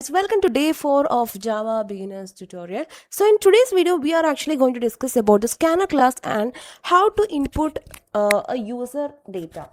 guys, welcome to day 4 of Java beginners tutorial. So in today's video we are actually going to discuss about the scanner class and how to input a user data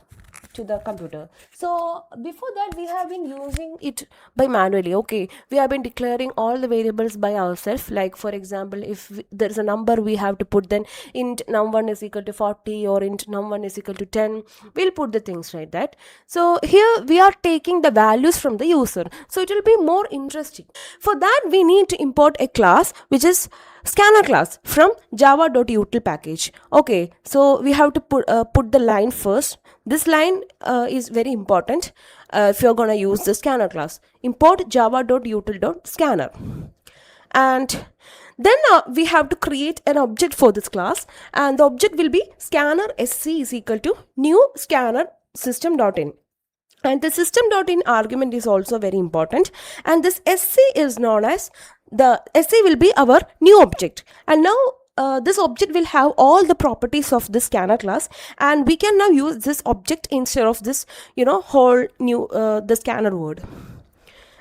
to the computer. So before that we have been using it by manually. Okay, we have been declaring all the variables by ourselves. Like for example, if there is a number we have to put, then int num1 is equal to 40 or int num1 is equal to 10. We'll put the things like that. So here we are taking the values from the user, so it will be more interesting. For that we need to import a class which is scanner class from java.util package. Okay, so we have to put the line first. This line is very important if you're going to use the scanner class. Import java.util.Scanner, and then we have to create an object for this class, and the object will be scanner sc is equal to new scanner system.in. And the system.in argument is also very important, and this sc is known as the sc will be our new object. And now this object will have all the properties of this scanner class, and we can now use this object instead of this whole new the scanner word.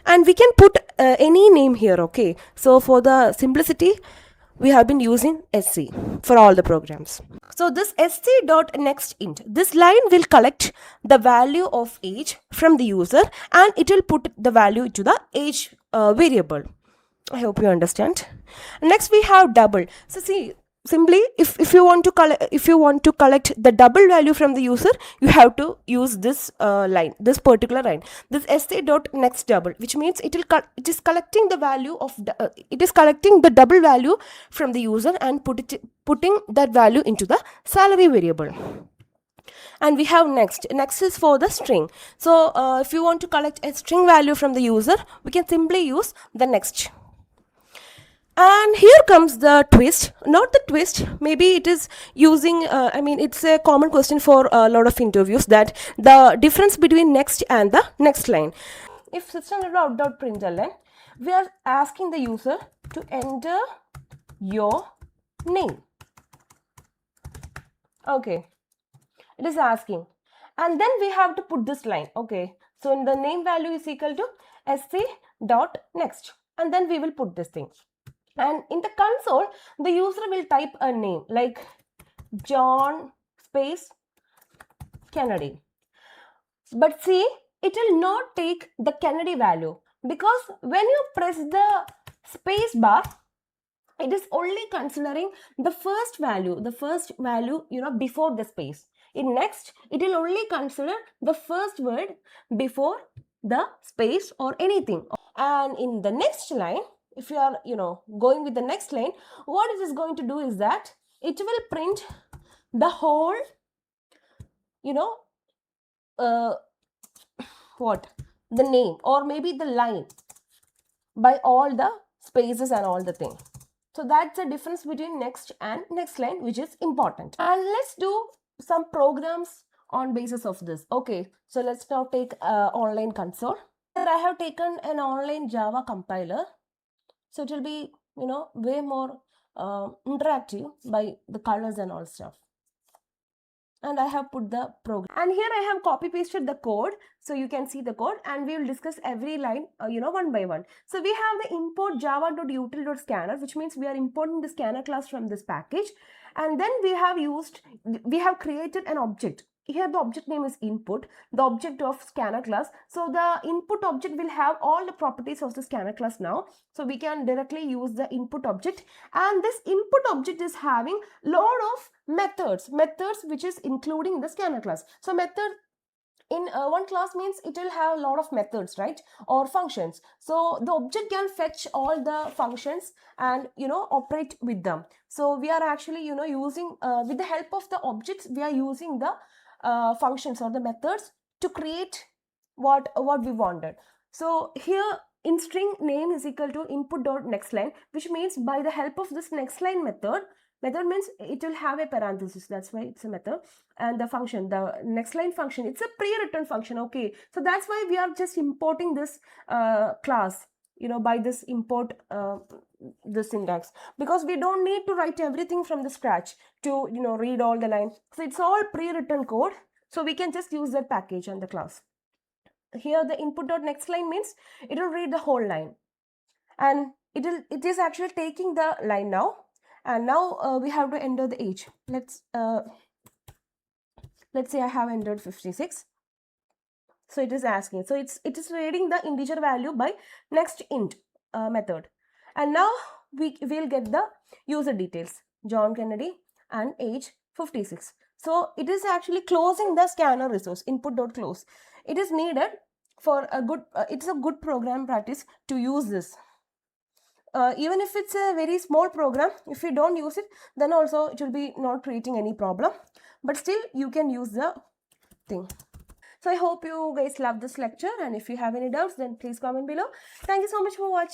And we can put any name here. Okay, so for the simplicity we have been using sc for all the programs. So this sc.nextInt, this line will collect the value of age from the user, and it will put the value to the age variable. I hope you understand. Next we have double. So see, simply if you want to collect the double value from the user, you have to use this line, this particular line, this sc.nextDouble, which means it is collecting the value of it is collecting the double value from the user and putting that value into the salary variable. And we have next is for the string. So if you want to collect a string value from the user, we can simply use the next. And here comes the twist, not the twist, maybe it is using, it's a common question for a lot of interviews, that the difference between next and the next line. If system.out.println, we are asking the user to enter your name. Okay, it is asking. And then we have to put this line. Okay, so the name value is equal to sc.next. And then we will put this thing. And in the console, the user will type a name like John space Kennedy. But see, it will not take the Kennedy value, because when you press the space bar, it is only considering the first value before the space. In next, it will only consider the first word before the space or anything. And in the next line, if you are going with the next line, what it is going to do is that it will print the whole the name or maybe the line by all the spaces and all the thing. So that's the difference between next and next line, which is important. And let's do some programs on basis of this. Okay, so let's now take online console. Here I have taken an online Java compiler. So it will be, way more interactive by the colors and all stuff. And I have put the program. And here I have copy pasted the code. So you can see the code, and we will discuss every line, one by one. So we have the import java.util.Scanner, which means we are importing the scanner class from this package. And then we have created an object. Here the object name is input, the object of scanner class. So the input object will have all the properties of the scanner class now. So we can directly use the input object, and this input object is having lot of methods which is including the scanner class. So method in one class means it will have a lot of methods, right, or functions. So the object can fetch all the functions and operate with them. So we are actually using with the help of the objects, we are using the functions or the methods to create what we wanted. So here in string name is equal to input.nextLine, which means by the help of this nextLine method means it will have a parenthesis, that's why it's a method. And the function, the nextLine function, it's a pre-written function. Okay, so that's why we are just importing this class by this import the syntax, because we don't need to write everything from the scratch to read all the lines. So it's all pre-written code, so we can just use that package and the class. Here the input.nextLine means it will read the whole line. and it is actually taking the line now, and now we have to enter the age. Let's say I have entered 56. So it is asking, so it is reading the integer value by nextInt method, and now we will get the user details, John Kennedy, and age 56. So it is actually closing the scanner resource, input.close. It is needed for a good it's a good program practice to use this. Even if it's a very small program, if you don't use it, then also it will be not creating any problem, but still you can use the thing. So I hope you guys love this lecture, and if you have any doubts, then please comment below. Thank you so much for watching.